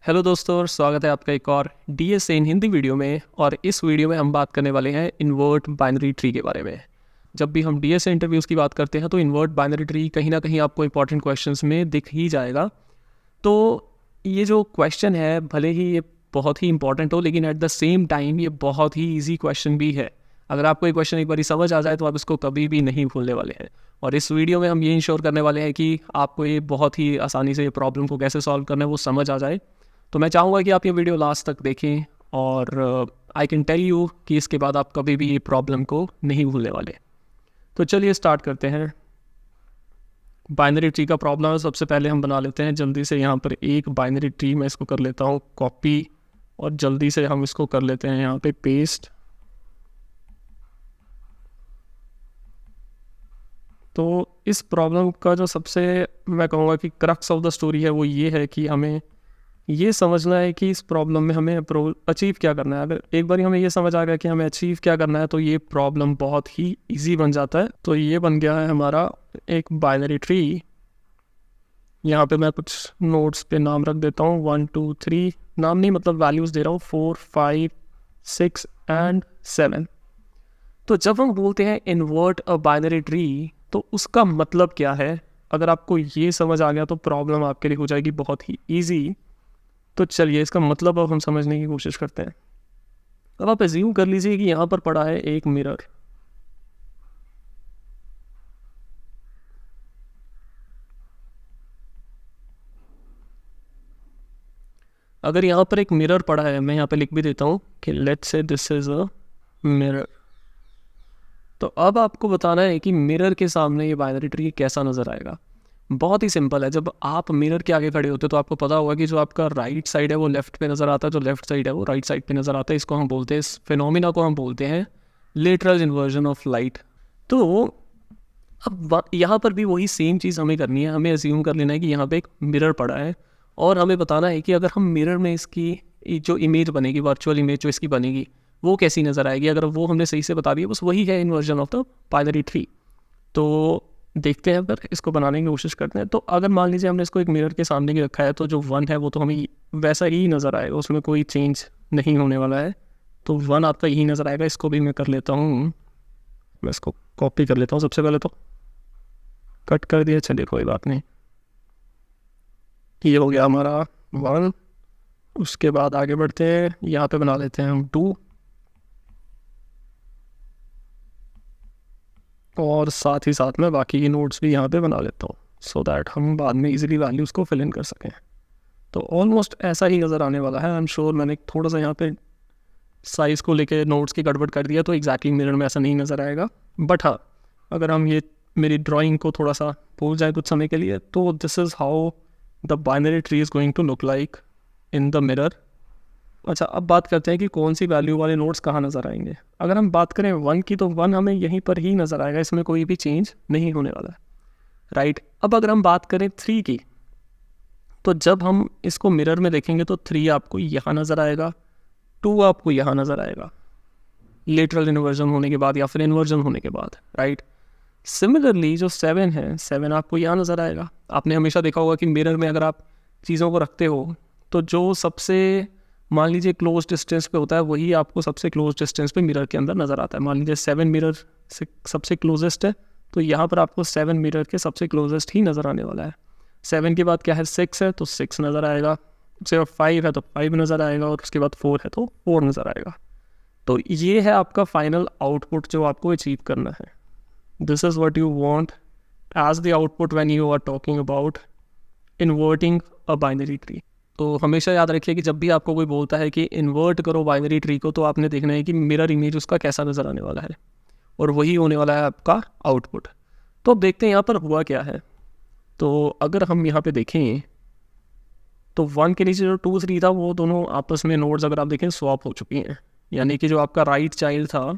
Hello दोस्तों, और स्वागत है आपका एक और डीएस इन हिंदी वीडियो में। और इस वीडियो में हम बात करने वाले हैं इन्वर्ट बाइनरी ट्री के बारे में। जब भी हम डीएस इंटरव्यूज़ की बात करते हैं तो इन्वर्ट बाइनरी ट्री कहीं ना कहीं आपको इंपॉर्टेंट क्वेश्चंस में दिख ही जाएगा। तो ये जो क्वेश्चन है, भले ही ये बहुत ही इंपॉर्टेंट हो, लेकिन एट द सेम टाइम ये बहुत ही ईजी क्वेश्चन भी है। अगर आपको ये क्वेश्चन एक बार समझ आ जाए तो आप इसको कभी भी नहीं भूलने वाले हैं। और इस वीडियो में हम ये इंश्योर करने वाले हैं कि आपको ये बहुत ही आसानी से ये प्रॉब्लम को कैसे सॉल्व करना है वो समझ आ जाए। तो मैं चाहूँगा कि आप ये वीडियो लास्ट तक देखें, और आई कैन टेल यू कि इसके बाद आप कभी भी ये प्रॉब्लम को नहीं भूलने वाले। तो चलिए स्टार्ट करते हैं। बाइनरी ट्री का प्रॉब्लम है, सबसे पहले हम बना लेते हैं जल्दी से। यहाँ पर एक बाइनरी ट्री मैं इसको कर लेता हूँ कॉपी, और जल्दी से हम इसको कर लेते हैं यहाँ पे पेस्ट। तो इस प्रॉब्लम का जो सबसे मैं कहूँगा कि क्रक्स ऑफ द स्टोरी है वो ये है कि हमें ये समझना है कि इस प्रॉब्लम में हमें अचीव क्या करना है। अगर एक बार हमें ये समझ आ गया कि हमें अचीव क्या करना है तो ये प्रॉब्लम बहुत ही इजी बन जाता है। तो ये बन गया है हमारा एक बाइनरी ट्री। यहाँ पे मैं कुछ नोट्स पे नाम रख देता हूँ, 1 2 3, नाम नहीं मतलब वैल्यूज़ दे रहा हूँ, 4 5 6 एंड 7। तो जब हम बोलते हैं इन्वर्ट अ बाइनरी ट्री तो उसका मतलब क्या है, अगर आपको ये समझ आ गया तो प्रॉब्लम आपके लिए हो जाएगी बहुत ही ईजी। तो चलिए इसका मतलब अब हम समझने की कोशिश करते हैं। अब आप एज्यूम कर लीजिए कि यहाँ पर पड़ा है एक मिरर। अगर यहाँ पर एक मिरर पड़ा है, मैं यहाँ पे लिख भी देता हूँ कि let's say this is a mirror. तो अब आपको बताना है कि मिरर के सामने ये बाइनरी ट्री कैसा नज़र आएगा। बहुत ही सिंपल है। जब आप मिरर के आगे खड़े होते हो तो आपको पता होगा कि जो आपका राइट साइड है वो लेफ्ट पे नज़र आता है, जो लेफ्ट साइड है वो राइट साइड पे नज़र आता है। इसको हम बोलते हैं, इस फिनोमिना को हम बोलते हैं लेटरल इन्वर्जन ऑफ लाइट। तो अब यहाँ पर भी वही सेम चीज़ हमें करनी है। हमें अज्यूम कर लेना है कि यहाँ पे एक मिरर पड़ा है, और हमें बताना है कि अगर हम मिरर में इसकी जो इमेज बनेगी, वर्चुअल इमेज जो इसकी बनेगी, वो कैसी नज़र आएगी। अगर वो हमने सही से बता दिया, बस वही है inversion of the binary tree. तो देखते हैं, अगर इसको बनाने की कोशिश करते हैं। तो अगर मान लीजिए हमने इसको एक मिरर के सामने ही रखा है तो जो 1 है वो तो हमें वैसा ही नज़र आएगा, उसमें कोई चेंज नहीं होने वाला है। तो 1 आपका यही नज़र आएगा। इसको भी मैं कर लेता हूँ, मैं इसको कॉपी कर लेता हूँ। सबसे पहले तो कट कर दिया, चलिए कोई बात नहीं। ये हो गया हमारा 1। उसके बाद आगे बढ़ते हैं, यहाँ पे बना लेते हैं हम 2, और साथ ही साथ में बाकी की नोट्स भी यहाँ पे बना लेता हूँ, सो दैट हम बाद में इजीली वैल्यूज़ को फिल इन कर सकें। तो ऑलमोस्ट ऐसा ही नज़र आने वाला है। आई एम श्योर मैंने थोड़ा सा यहाँ पे साइज़ को लेके नोट्स की गड़बड़ कर दिया, तो एग्जैक्टली मिरर में ऐसा नहीं नज़र आएगा। बट हाँ, अगर हम ये मेरी ड्राइंग को थोड़ा सा भूल जाए कुछ समय के लिए, तो this is how the binary tree is going to look like in the mirror. अच्छा, अब बात करते हैं कि कौन सी वैल्यू वाले नोट्स कहाँ नज़र आएंगे। अगर हम बात करें 1 की, तो 1 हमें यहीं पर ही नज़र आएगा, इसमें कोई भी चेंज नहीं होने वाला है, राइट। अब अगर हम बात करें 3 की, तो जब हम इसको मिरर में देखेंगे तो 3 आपको यहाँ नज़र आएगा, 2 आपको यहाँ नज़र आएगा, लेटरल इन्वर्जन होने के बाद या फिर इन्वर्जन होने के बाद, राइट। सिमिलरली जो 7 है, 7 आपको यहाँ नज़र आएगा। आपने हमेशा देखा होगा कि मिरर में अगर आप चीज़ों को रखते हो तो जो सबसे मान लीजिए क्लोज डिस्टेंस पे होता है वही आपको सबसे क्लोज डिस्टेंस पे मिरर के अंदर नज़र आता है। मान लीजिए 7 मिरर से सबसे क्लोजेस्ट है, तो यहाँ पर आपको 7 मिरर के सबसे क्लोजेस्ट ही नज़र आने वाला है। 7 के बाद क्या है, 6 है तो 6 नज़र आएगा, उसके बाद 5 है तो 5 नज़र आएगा, और उसके बाद 4 है तो 4 नज़र आएगा। तो ये है आपका फाइनल आउटपुट जो आपको अचीव करना है। This is what you want as the output when you are talking about inverting a binary tree. तो हमेशा याद रखिए कि जब भी आपको कोई बोलता है कि इन्वर्ट करो बाइनरी ट्री को, तो आपने देखना है कि मिरर इमेज उसका कैसा नज़र आने वाला है, और वही होने वाला है आपका आउटपुट। तो अब देखते हैं यहाँ पर हुआ क्या है। तो अगर हम यहाँ पे देखें तो 1 के नीचे जो 2 3 था वो दोनों आपस में नोड्स अगर आप देखें स्वैप हो चुकी हैं। यानी कि जो आपका राइट चाइल्ड था,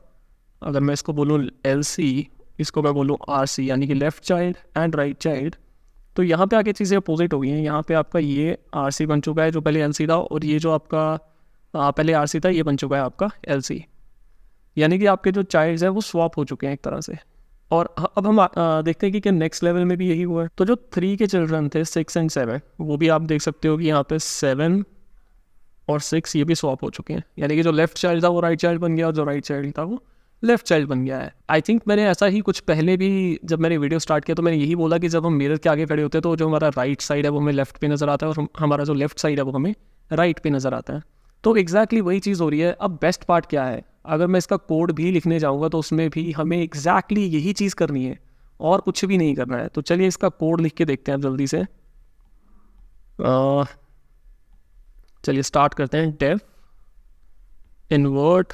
अगर मैं इसको बोलूँ LC, इसको मैं बोलूँ RC, यानी कि left child and right child, तो यहाँ पे आके चीज़ें अपोजिट हो गई हैं। यहाँ पे आपका ये RC बन चुका है जो पहले LC था, और ये जो आपका पहले RC था ये बन चुका है आपका LC। यानी कि आपके जो चाइल्ड्स हैं वो स्वैप हो चुके हैं एक तरह से। और अब हम देखते हैं कि क्या नेक्स्ट लेवल में भी यही हुआ है। तो जो 3 के चिल्ड्रन थे 6 एंड 7, वो भी आप देख सकते हो कि यहाँ पे 7 और 6 ये भी स्वॉप हो चुके हैं, यानी कि जो लेफ्ट चाइल्ड था वो राइट चाइल्ड बन गया और जो राइट चाइल्ड था वो लेफ्ट चाइल्ड बन गया है। आई थिंक मैंने ऐसा ही कुछ पहले भी जब मैंने वीडियो स्टार्ट किया तो मैंने यही बोला कि जब हम मिरर के आगे खड़े होते हैं तो जो हमारा राइट साइड है वो हमें लेफ्ट पे नज़र आता है और हमारा जो लेफ्ट साइड है वो हमें राइट पे नज़र आता है। तो एग्जैक्टली वही चीज़ हो रही है। अब बेस्ट पार्ट क्या है, अगर मैं इसका कोड भी लिखने जाऊँगा तो उसमें भी हमें एग्जैक्टली यही चीज़ करनी है और कुछ भी नहीं करना है। तो चलिए इसका कोड लिख के देखते हैं अब जल्दी से। चलिए स्टार्ट करते हैं। डेफ इन्वर्ट,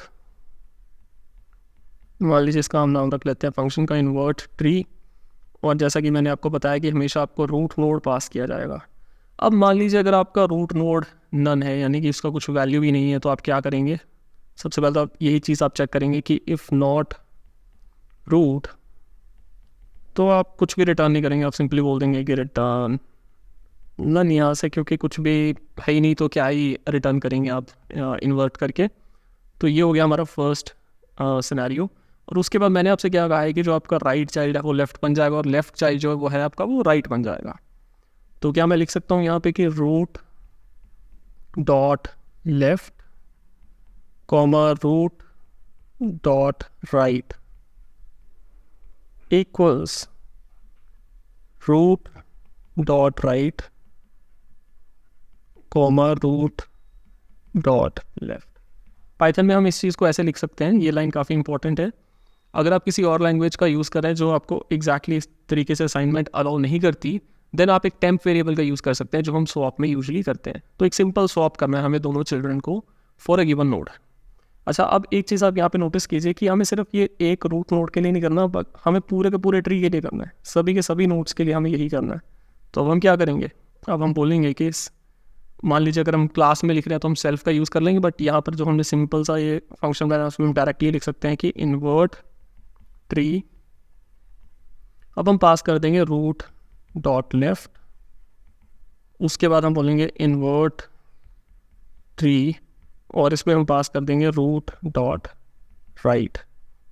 मान लीजिए इसका हम नाम रख लेते हैं फंक्शन का इन्वर्ट ट्री, और जैसा कि मैंने आपको बताया कि हमेशा आपको रूट नोड पास किया जाएगा। अब मान लीजिए अगर आपका रूट नोड नन है, यानी कि इसका कुछ वैल्यू भी नहीं है, तो आप क्या करेंगे, सबसे पहले तो आप यही चीज़ आप चेक करेंगे कि इफ़ नॉट रूट, तो आप कुछ भी रिटर्न नहीं करेंगे, आप सिंपली बोल देंगे कि रिटर्न नन यहाँ से, क्योंकि कुछ भी है ही नहीं तो क्या ही रिटर्न करेंगे आप इन्वर्ट करके। तो ये हो गया हमारा फर्स्ट सिनेरियो। और उसके बाद मैंने आपसे क्या कहा है कि जो आपका राइट चाइल्ड है वो लेफ़्ट बन जाएगा और लेफ़्ट चाइल्ड जो है वो है आपका वो राइट बन जाएगा। तो क्या मैं लिख सकता हूँ यहाँ पे कि root dot left comma root dot right equals root dot right comma root dot left. Python में हम इस चीज़ को ऐसे लिख सकते हैं, ये लाइन काफ़ी इंपॉर्टेंट है। अगर आप किसी और लैंग्वेज का यूज़ कर रहे हैं जो आपको एग्जैक्टली इस तरीके से असाइनमेंट अलाउ नहीं करती, देन आप एक टेम्प वेरिएबल का यूज़ कर सकते हैं जो हम स्वैप में यूजुअली करते हैं। तो एक सिंपल स्वैप करना है हमें दोनों चिल्ड्रन को फॉर अ गिवन नोड। अच्छा, अब एक चीज़ आप यहाँ पे नोटिस कीजिए कि हमें सिर्फ ये एक रूट नोड के लिए नहीं करना, हमें पूरे के पूरे ट्री के लिए करना है, सभी के सभी नोड्स के लिए हमें यही करना है। तो अब हम क्या करेंगे, अब हम बोलेंगे कि मान लीजिए अगर हम क्लास में लिख रहे हैं तो हम सेल्फ का यूज़ कर लेंगे, बट यहाँ पर जो हमने सिंपल सा ये फंक्शन बनाया उसमें हम डायरेक्टली लिख सकते हैं कि इन्वर्ट ट्री। अब हम पास कर देंगे रूट डॉट लेफ्ट, उसके बाद हम बोलेंगे इन्वर्ट ट्री, और इसमें हम पास कर देंगे रूट डॉट राइट,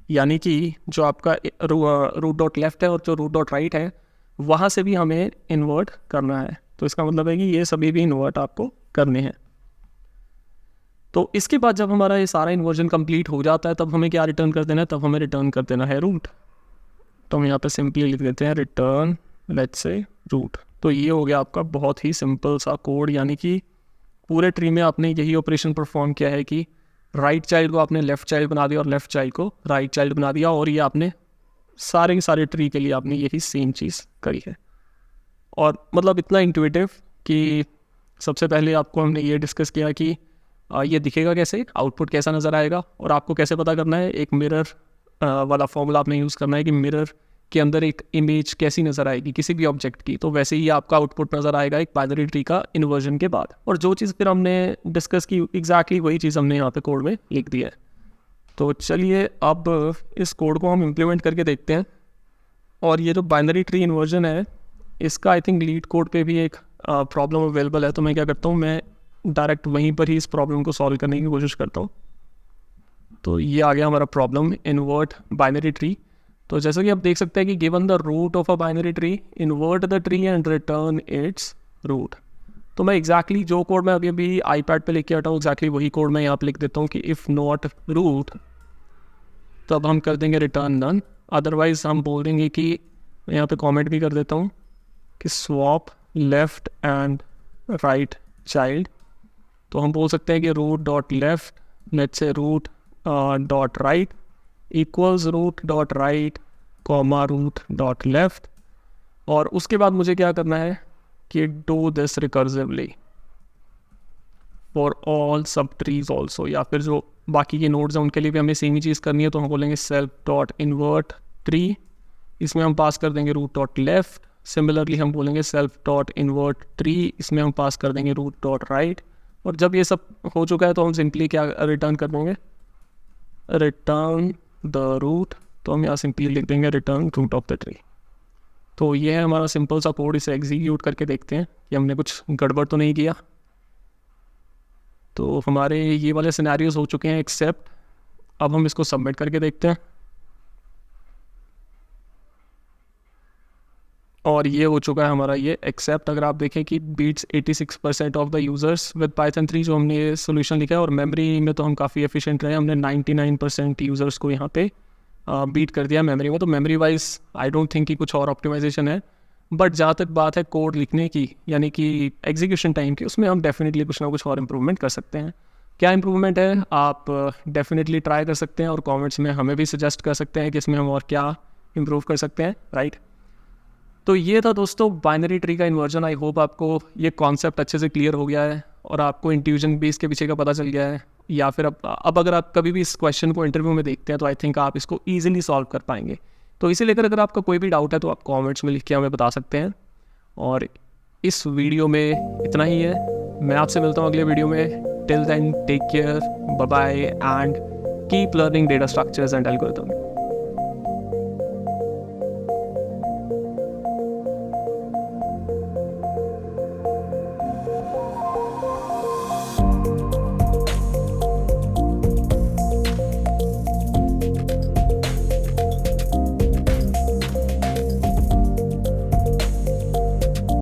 यानी कि जो आपका रूट डॉट लेफ्ट है और जो रूट डॉट राइट है वहाँ से भी हमें इन्वर्ट करना है। तो इसका मतलब है कि ये सभी भी इन्वर्ट आपको करने हैं। तो इसके बाद जब हमारा ये सारा इन्वर्जन कंप्लीट हो जाता है तब हमें क्या रिटर्न कर देना है, तब हमें रिटर्न कर देना है रूट। तो हम यहाँ पे सिंपली लिख देते हैं रिटर्न लेट्स से रूट। तो ये हो गया आपका बहुत ही सिंपल सा कोड, यानी कि पूरे ट्री में आपने यही ऑपरेशन परफॉर्म किया है कि राइट चाइल्ड को आपने लेफ्ट चाइल्ड बना दिया और लेफ्ट चाइल्ड को राइट चाइल्ड बना दिया, और ये आपने सारे के सारे ट्री के लिए आपने यही सेम चीज़ करी है। और मतलब इतना इंट्यूटिव कि सबसे पहले आपको हमने ये डिस्कस किया कि ये दिखेगा कैसे, आउटपुट कैसा नज़र आएगा, और आपको कैसे पता करना है, एक मिरर वाला फॉर्मूला आपने यूज़ करना है कि मिरर के अंदर एक इमेज कैसी नज़र आएगी किसी भी ऑब्जेक्ट की, तो वैसे ही आपका आउटपुट नज़र आएगा एक बाइनरी ट्री का इन्वर्जन के बाद। और जो चीज़ फिर हमने डिस्कस की एग्जैक्टली वही चीज़ हमने यहाँ पे कोड में लिख दी है। तो चलिए अब इस कोड को हम इम्प्लीमेंट करके देखते हैं। और ये जो बाइनरी ट्री इन्वर्जन है इसका आई थिंक लीड कोड पे भी एक प्रॉब्लम अवेलेबल है, तो मैं क्या करता हूँ, मैं डायरेक्ट वहीं पर ही इस प्रॉब्लम को सॉल्व करने की कोशिश करता हूँ। तो ये आ गया हमारा प्रॉब्लम इन्वर्ट बाइनरी ट्री। तो जैसा कि आप देख सकते हैं कि given the root of a binary tree invert the tree and return its root. तो मैं एग्जैक्टली जो कोड मैं अभी अभी आईपैड पे लेके आता हूँ एग्जैक्टली वही कोड मैं यहाँ पे लिख देता हूँ कि इफ़ नॉट रूट, तो अब हम कर देंगे रिटर्न नन। अदरवाइज हम बोल देंगे कि मैं यहाँ पे कमेंट भी कर देता हूँ कि swap left and right child. तो हम बोल सकते हैं कि root dot left let's say root dot right equals root dot right comma root dot left. और उसके बाद मुझे क्या करना है कि do this recursively for all subtrees also, या फिर जो बाकी के नोड्स हैं उनके लिए भी हमें सेम ही चीज़ करनी है। तो हम बोलेंगे सेल्फ डॉट इन्वर्ट ट्री, इसमें हम पास कर देंगे रूट डॉट लेफ्ट। सिमिलरली हम बोलेंगे सेल्फ डॉट इन्वर्ट ट्री, इसमें हम पास कर देंगे रूट डॉट राइट। और जब ये सब हो चुका है तो हम सिंपली क्या रिटर्न कर देंगे, रिटर्न द रूट। तो हम यहाँ सिंपली लिख देंगे return root of the tree. तो ये है हमारा सिंपल सा कोड, इसे एग्जीक्यूट करके देखते हैं कि हमने कुछ गड़बड़ तो नहीं किया। तो हमारे ये वाले सिनेरियोज हो चुके हैं एक्सेप्ट। अब हम इसको सबमिट करके देखते हैं। और ये हो चुका है हमारा ये एक्सेप्ट। अगर आप देखें कि beats 86% of the users with Python 3 जो हमने ये सोल्यूशन लिखा है, और मेमोरी में तो हम काफ़ी एफिशिएंट रहे, हमने 99% यूज़र्स को यहाँ पे बीट कर दिया मेमोरी में। तो memory wise I don't think कि कुछ और ऑप्टिमाइजेशन है, बट जहाँ तक बात है कोड लिखने की यानी कि एग्जीक्यूशन टाइम की, उसमें हम डेफिनेटली कुछ ना कुछ और इम्प्रूवमेंट कर सकते हैं। क्या इम्प्रूवमेंट है आप डेफिनेटली ट्राई कर सकते हैं, और कमेंट्स में हमें भी सजेस्ट कर सकते हैं कि इसमें हम और क्या इम्प्रूव कर सकते हैं, राइट। तो ये था दोस्तों बाइनरी ट्री का इन्वर्जन। आई होप आपको ये कॉन्सेप्ट अच्छे से क्लियर हो गया है और आपको इंट्यूजन भी इसके पीछे का पता चल गया है, या फिर अब अगर आप कभी भी इस क्वेश्चन को इंटरव्यू में देखते हैं तो आई थिंक आप इसको ईजिली सॉल्व कर पाएंगे। तो इसे लेकर अगर आपका कोई भी डाउट है तो आप कमेंट्स में लिख के हमें बता सकते हैं। और इस वीडियो में इतना ही है, मैं आपसे मिलता हूँ अगले वीडियो में। Till then take care, bye bye and keep learning data structures and algorithm.